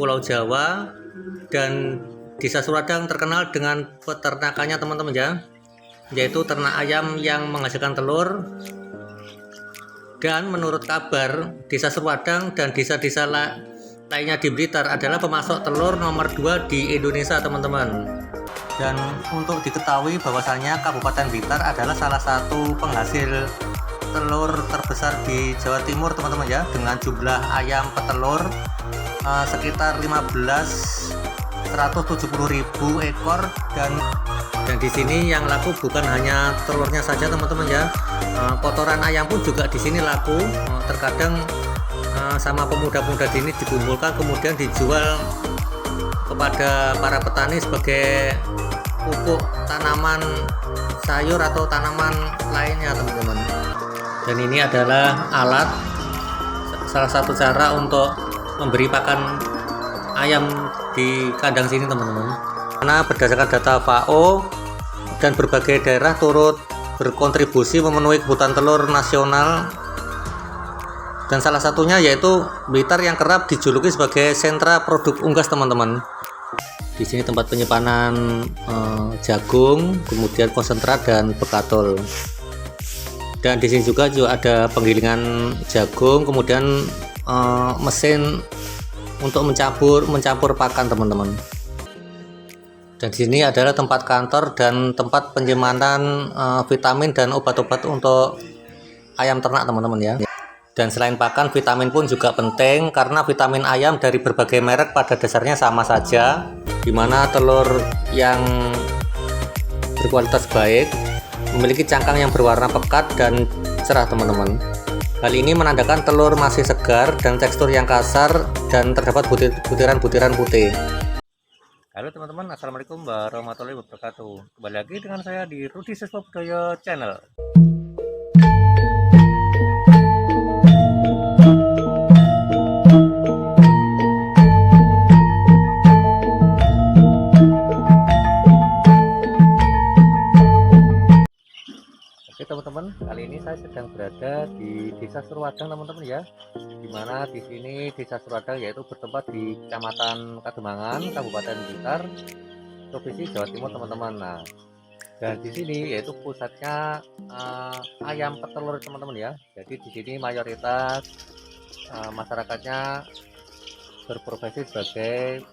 Pulau Jawa, dan Desa Surwadang terkenal dengan peternakannya teman-teman ya, yaitu ternak ayam yang menghasilkan telur. Dan menurut kabar, Desa Surwadang dan desa-desa lainnya di Blitar adalah pemasok telur nomor 2 di Indonesia teman-teman. Dan untuk diketahui bahwasanya Kabupaten Blitar adalah salah satu penghasil telur terbesar di Jawa Timur teman-teman ya, dengan jumlah ayam petelur sekitar 170.000 ekor, dan di sini yang laku bukan hanya telurnya saja teman-teman ya, kotoran ayam pun juga di sini laku. Terkadang sama pemuda-pemuda ini dikumpulkan kemudian dijual kepada para petani sebagai pupuk tanaman sayur atau tanaman lainnya teman-teman. Dan ini adalah alat, salah satu cara untuk memberi pakan ayam di kandang sini teman-teman. Karena berdasarkan data FAO dan berbagai daerah turut berkontribusi memenuhi kebutuhan telur nasional, dan salah satunya yaitu Blitar yang kerap dijuluki sebagai sentra produk unggas teman-teman. Di sini tempat penyimpanan jagung, kemudian konsentrat dan bekatul. Dan di sini juga ada penggilingan jagung, kemudian mesin untuk mencampur pakan teman-teman. Dan di sini adalah tempat kantor dan tempat penyimpanan vitamin dan obat-obat untuk ayam ternak teman-teman ya. Dan selain pakan, vitamin pun juga penting karena vitamin ayam dari berbagai merek pada dasarnya sama saja, dimana telur yang berkualitas baik memiliki cangkang yang berwarna pekat dan cerah teman-teman. Hal ini menandakan telur masih segar dan tekstur yang kasar dan terdapat butiran-butiran putih. Halo teman-teman, assalamualaikum warahmatullahi wabarakatuh. Kembali lagi dengan saya di Rudi Siswa Budaya Channel. Oke teman-teman, kali ini saya sedang berada di Desa Surwadang teman-teman ya, dimana di sini Desa Surwadang yaitu bertempat di Kecamatan Kademangan, Kabupaten Blitar, Provinsi Jawa Timur teman-teman. Nah, dan di sini yaitu pusatnya ayam petelur teman-teman ya. Jadi di sini mayoritas masyarakatnya berprofesi sebagai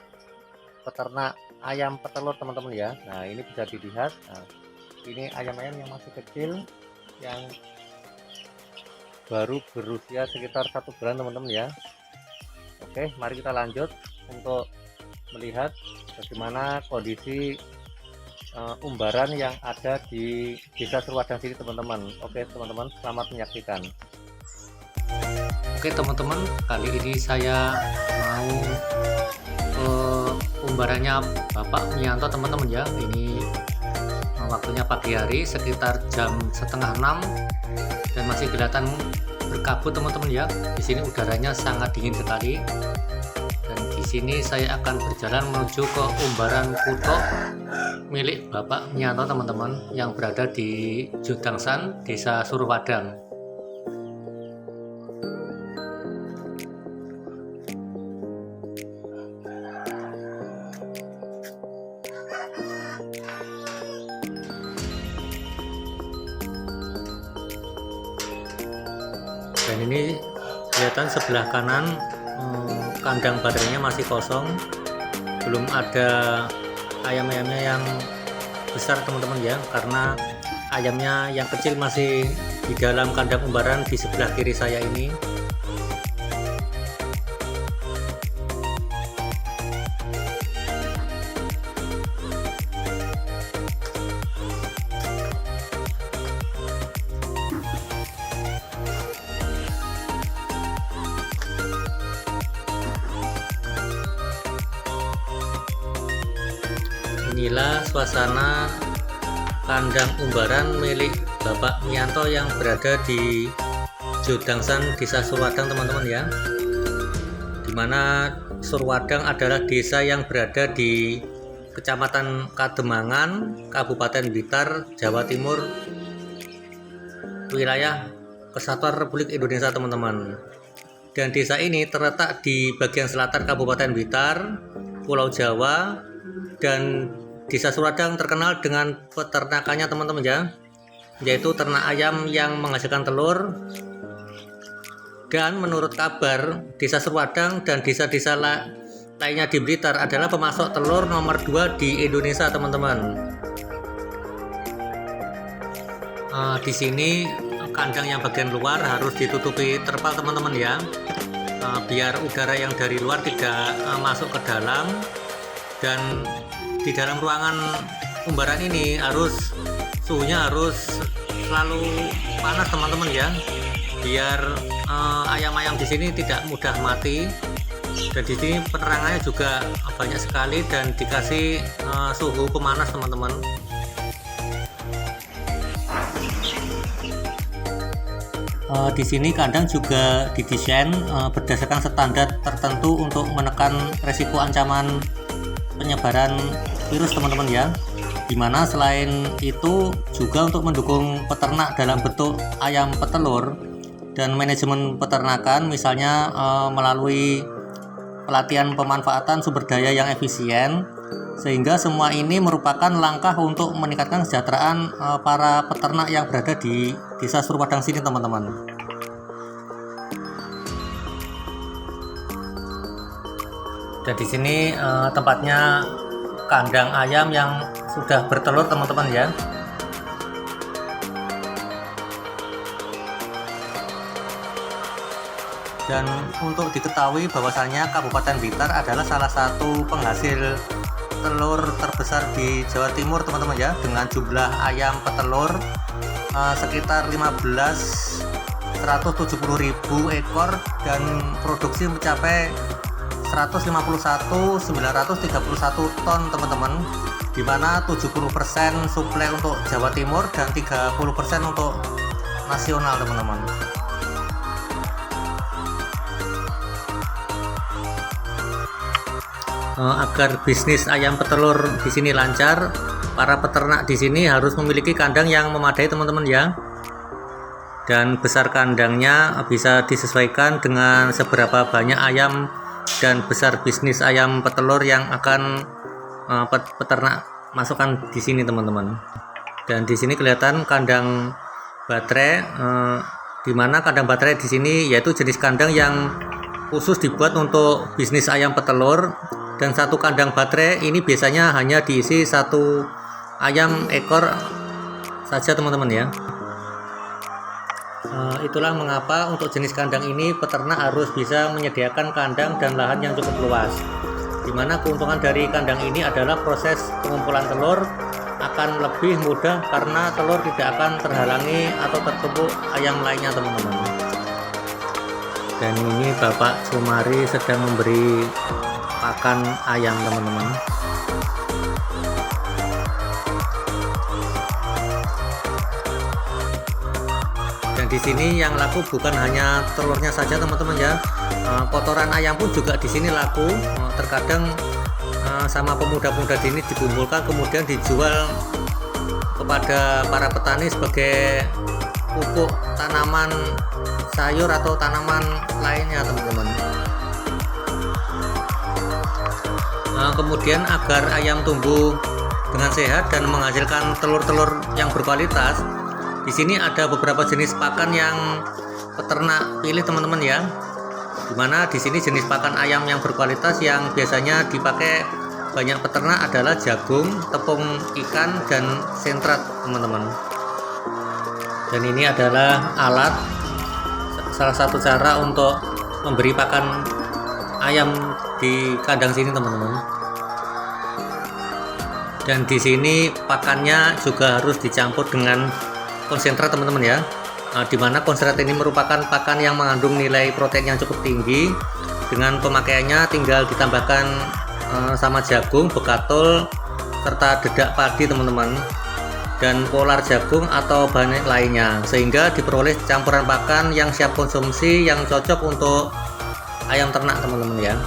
peternak ayam petelur teman-teman ya. Nah, ini bisa dilihat. Nah, ini ayam-ayam yang masih kecil yang baru berusia sekitar 1 bulan teman-teman ya. Oke, mari kita lanjut untuk melihat bagaimana kondisi umbaran yang ada di Desa Surwadang sini teman-teman. Oke teman-teman, selamat menyaksikan. Oke teman-teman, kali ini saya mau umbarannya Bapak Mianto teman-teman ya. Ini waktunya pagi hari sekitar jam 5:30 dan masih kelihatan berkabut teman-teman ya. Di sini udaranya sangat dingin sekali. Dan di sini saya akan berjalan menuju ke umbaran kutok milik Bapak Mianto teman-teman yang berada di Jodangsan, Desa Surwadang. Dan ini kelihatan sebelah kanan kandang baterainya masih kosong, belum ada ayam-ayamnya yang besar teman-teman ya, karena ayamnya yang kecil masih di dalam kandang umbaran di sebelah kiri saya ini. Inilah suasana kandang umbaran milik Bapak Mianto yang berada di Jodangsan, Desa Surwadang teman-teman ya, dimana Surwadang adalah desa yang berada di Kecamatan Kademangan, Kabupaten Blitar, Jawa Timur, wilayah Kesatuan Republik Indonesia teman-teman. Dan desa ini terletak di bagian selatan Kabupaten Blitar, Pulau Jawa, dan Desa Suradang terkenal dengan peternakannya teman-teman ya, yaitu ternak ayam yang menghasilkan telur. Dan menurut kabar, Desa Suradang dan desa-desa lainnya di Blitar adalah pemasok telur nomor 2 di Indonesia teman-teman. Di sini kandang yang bagian luar harus ditutupi terpal teman-teman ya, biar udara yang dari luar tidak masuk ke dalam. Dan di dalam ruangan umbaran ini suhunya harus selalu panas teman-teman ya, biar ayam-ayam di sini tidak mudah mati. Dan di sini penerangannya juga banyak sekali dan dikasih suhu pemanas teman-teman. Di sini kandang juga didesain berdasarkan standar tertentu untuk menekan resiko ancaman penyebaran virus teman-teman ya. Dimana selain itu juga untuk mendukung peternak dalam bentuk ayam petelur dan manajemen peternakan, misalnya melalui pelatihan pemanfaatan sumber daya yang efisien, sehingga semua ini merupakan langkah untuk meningkatkan kesejahteraan para peternak yang berada di Desa Suradang sini teman-teman. Dan di sini tempatnya kandang ayam yang sudah bertelur teman-teman ya. Dan untuk diketahui bahwasannya Kabupaten Blitar adalah salah satu penghasil telur terbesar di Jawa Timur teman-teman ya, dengan jumlah ayam petelur sekitar 170.000 ekor dan produksi mencapai 151.931 ton teman-teman, di mana 70% suplai untuk Jawa Timur dan 30% untuk nasional teman-teman. Agar bisnis ayam petelur di sini lancar, para peternak di sini harus memiliki kandang yang memadai teman-teman ya. Dan besar kandangnya bisa disesuaikan dengan seberapa banyak ayam dan besar bisnis ayam petelur yang akan peternak masukkan di sini teman-teman. Dan di sini kelihatan kandang baterai, di mana kandang baterai di sini yaitu jenis kandang yang khusus dibuat untuk bisnis ayam petelur. Dan satu kandang baterai ini biasanya hanya diisi satu ayam ekor saja teman-teman ya. Itulah mengapa untuk jenis kandang ini peternak harus bisa menyediakan kandang dan lahan yang cukup luas, dimana keuntungan dari kandang ini adalah proses pengumpulan telur akan lebih mudah karena telur tidak akan terhalangi atau tertumpuk ayam lainnya teman-teman. Dan ini Bapak Sumari sedang memberi pakan ayam teman-teman. Dan di sini yang laku bukan hanya telurnya saja teman-teman ya, kotoran ayam pun juga di sini laku. Terkadang sama pemuda-pemuda di sini dikumpulkan kemudian dijual kepada para petani sebagai pupuk tanaman sayur atau tanaman lainnya teman-teman. Kemudian agar ayam tumbuh dengan sehat dan menghasilkan telur-telur yang berkualitas, di sini ada beberapa jenis pakan yang peternak pilih teman-teman ya. Dimana di sini jenis pakan ayam yang berkualitas yang biasanya dipakai banyak peternak adalah jagung, tepung ikan, dan sentrat teman-teman. Dan ini adalah alat, salah satu cara untuk memberi pakan ayam di kandang sini teman-teman. Dan di sini pakannya juga harus dicampur dengan konsentrat teman-teman ya, dimana konsentrat ini merupakan pakan yang mengandung nilai protein yang cukup tinggi. Dengan pemakaiannya tinggal ditambahkan sama jagung, bekatul, serta dedak padi teman-teman, dan polar jagung atau bahan lainnya, sehingga diperoleh campuran pakan yang siap konsumsi yang cocok untuk ayam ternak teman-teman ya.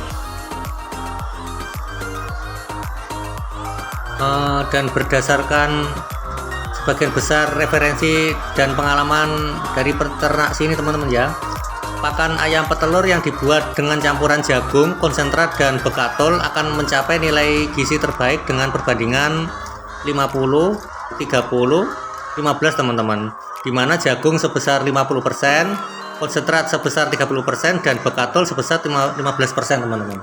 Dan berdasarkan sebagian besar referensi dan pengalaman dari peternak sini teman-teman ya, pakan ayam petelur yang dibuat dengan campuran jagung, konsentrat, dan bekatol akan mencapai nilai gizi terbaik dengan perbandingan 50, 30, 15 teman-teman, dimana jagung sebesar 50%, konsentrat sebesar 30%, dan bekatol sebesar 15% teman-teman.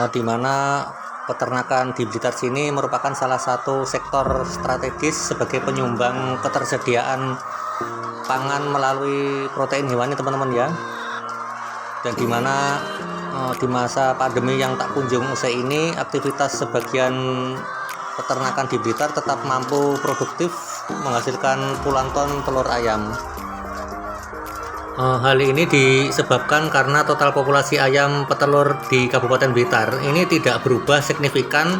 Dimana peternakan di Blitar sini merupakan salah satu sektor strategis sebagai penyumbang ketersediaan pangan melalui protein hewani teman-teman ya. Dan dimana di masa pandemi yang tak kunjung usai ini, aktivitas sebagian peternakan di Blitar tetap mampu produktif menghasilkan puluhan ton telur ayam. Hal ini disebabkan karena total populasi ayam petelur di Kabupaten Blitar ini tidak berubah signifikan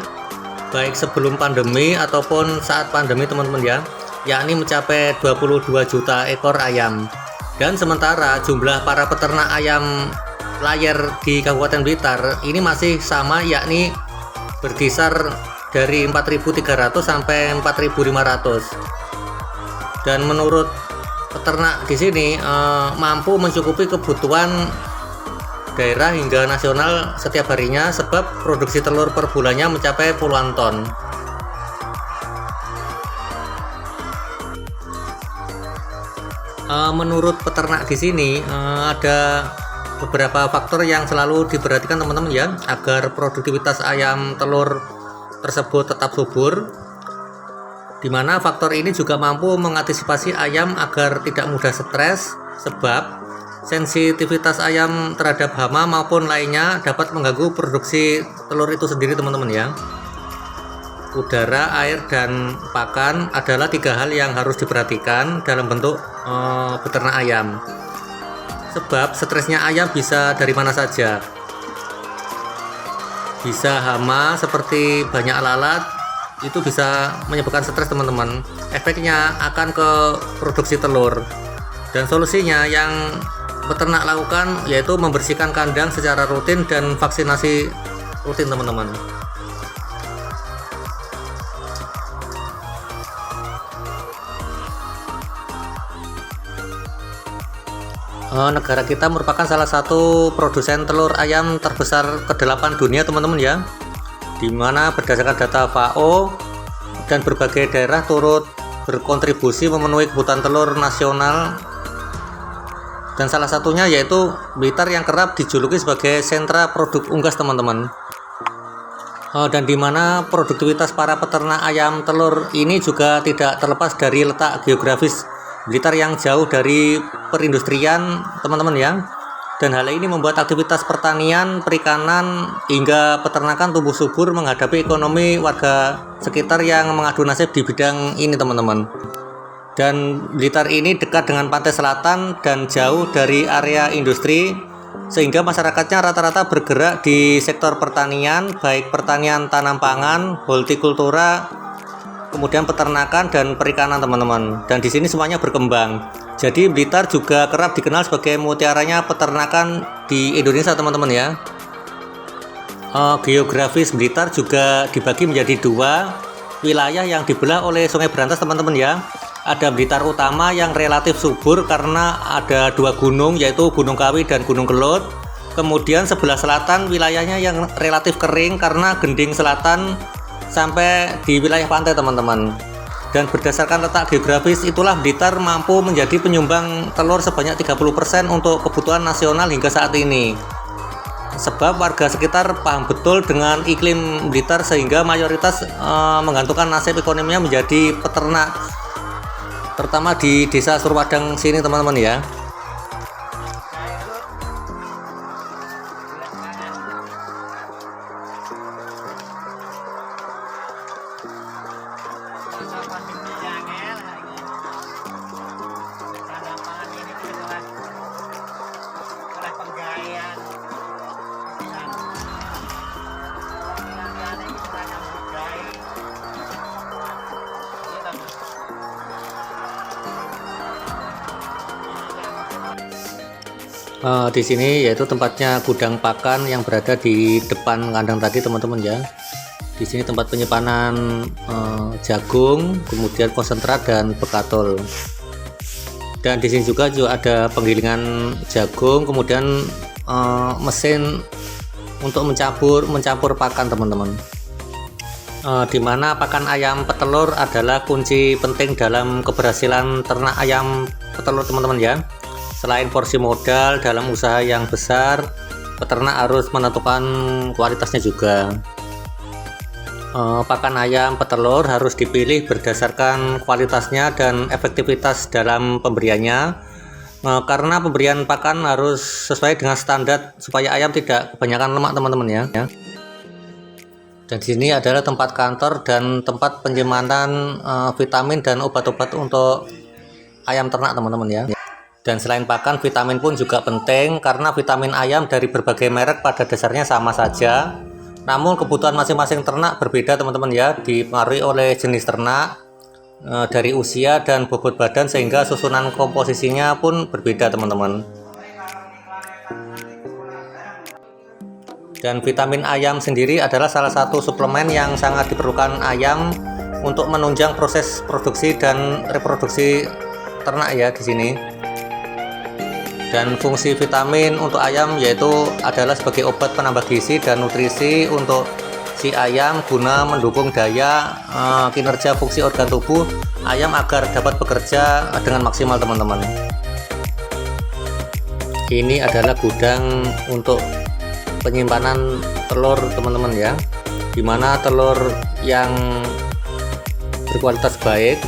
baik sebelum pandemi ataupun saat pandemi teman-teman ya, yakni mencapai 22 juta ekor ayam. Dan sementara jumlah para peternak ayam layar di Kabupaten Blitar ini masih sama, yakni berkisar dari 4.300 sampai 4.500. Dan menurut peternak di sini mampu mencukupi kebutuhan daerah hingga nasional setiap harinya, sebab produksi telur per bulannya mencapai puluhan ton. Menurut peternak di sini ada beberapa faktor yang selalu diperhatikan teman-teman ya, agar produktivitas ayam telur tersebut tetap subur, di mana faktor ini juga mampu mengantisipasi ayam agar tidak mudah stres, sebab sensitivitas ayam terhadap hama maupun lainnya dapat mengganggu produksi telur itu sendiri teman-teman ya. Udara, air, dan pakan adalah 3 hal yang harus diperhatikan dalam bentuk beternak ayam, sebab stresnya ayam bisa dari mana saja. Bisa hama seperti banyak lalat, itu bisa menyebabkan stres teman-teman. Efeknya akan ke produksi telur, dan solusinya yang peternak lakukan yaitu membersihkan kandang secara rutin dan vaksinasi rutin teman-teman. Negara kita merupakan salah satu produsen telur ayam terbesar ke-8 dunia teman-teman ya, dimana berdasarkan data FAO dan berbagai daerah turut berkontribusi memenuhi kebutuhan telur nasional, dan salah satunya yaitu Blitar yang kerap dijuluki sebagai sentra produk unggas teman-teman. Dan dimana produktivitas para peternak ayam telur ini juga tidak terlepas dari letak geografis Blitar yang jauh dari perindustrian teman-teman ya. Dan hal ini membuat aktivitas pertanian, perikanan, hingga peternakan tumbuh subur menghadapi ekonomi warga sekitar yang mengadu nasib di bidang ini teman-teman. Dan Blitar ini dekat dengan pantai selatan dan jauh dari area industri, sehingga masyarakatnya rata-rata bergerak di sektor pertanian, baik pertanian tanam pangan, hortikultura, kemudian peternakan dan perikanan teman-teman. Dan di sini semuanya berkembang. Jadi Blitar juga kerap dikenal sebagai mutiaranya peternakan di Indonesia teman-teman ya. Geografis Blitar juga dibagi menjadi 2 wilayah yang dibelah oleh Sungai Brantas teman-teman ya. Ada Blitar Utama yang relatif subur karena ada 2 gunung, yaitu Gunung Kawi dan Gunung Kelut. Kemudian sebelah selatan wilayahnya yang relatif kering karena Gending Selatan sampai di wilayah pantai teman-teman. Dan berdasarkan letak geografis itulah Blitar mampu menjadi penyumbang telur sebanyak 30% untuk kebutuhan nasional hingga saat ini. Sebab warga sekitar paham betul dengan iklim Blitar, sehingga mayoritas menggantungkan nasib ekonominya menjadi peternak, terutama di desa Surwadang sini teman-teman ya. Di sini yaitu tempatnya gudang pakan yang berada di depan kandang tadi teman-teman ya. Di sini tempat penyimpanan jagung, kemudian konsentrat dan bekatul. Dan di sini juga ada penggilingan jagung, kemudian mesin untuk mencampur pakan teman-teman. Dimana pakan ayam petelur adalah kunci penting dalam keberhasilan ternak ayam petelur teman-teman ya. Selain porsi modal dalam usaha yang besar, peternak harus menentukan kualitasnya juga. Pakan ayam petelur harus dipilih berdasarkan kualitasnya dan efektivitas dalam pemberiannya, karena pemberian pakan harus sesuai dengan standar supaya ayam tidak kebanyakan lemak teman-teman ya. Dan di sini adalah tempat kantor dan tempat penyimpanan vitamin dan obat-obat untuk ayam ternak teman-teman ya. Dan selain pakan, vitamin pun juga penting karena vitamin ayam dari berbagai merek pada dasarnya sama saja. Namun kebutuhan masing-masing ternak berbeda teman-teman ya, dipengaruhi oleh jenis ternak, dari usia dan bobot badan, sehingga susunan komposisinya pun berbeda teman-teman. Dan vitamin ayam sendiri adalah salah satu suplemen yang sangat diperlukan ayam untuk menunjang proses produksi dan reproduksi ternak ya di sini. Dan fungsi vitamin untuk ayam yaitu adalah sebagai obat penambah gizi dan nutrisi untuk si ayam guna mendukung daya kinerja fungsi organ tubuh ayam agar dapat bekerja dengan maksimal teman-teman. Ini adalah gudang untuk penyimpanan telur teman-teman ya, dimana telur yang berkualitas baik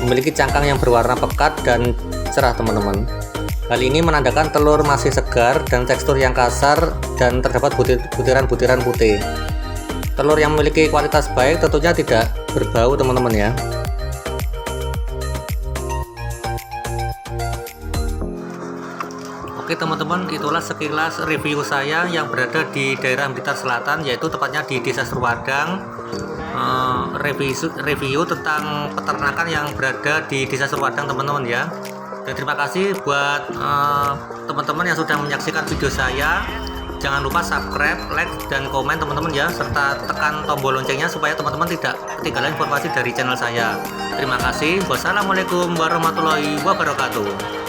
memiliki cangkang yang berwarna pekat dan cerah teman-teman. Hal ini menandakan telur masih segar dan tekstur yang kasar dan terdapat butiran-butiran putih. Telur yang memiliki kualitas baik tentunya tidak berbau teman-teman ya. Oke teman-teman, itulah sekilas review saya yang berada di daerah Blitar Selatan, yaitu tepatnya di Desa Surwadang. Review tentang peternakan yang berada di Desa Surwadang teman-teman ya. Dan terima kasih buat teman-teman yang sudah menyaksikan video saya. Jangan lupa subscribe, like, dan komen teman-teman ya, serta tekan tombol loncengnya supaya teman-teman tidak ketinggalan informasi dari channel saya. Terima kasih. Wassalamualaikum warahmatullahi wabarakatuh.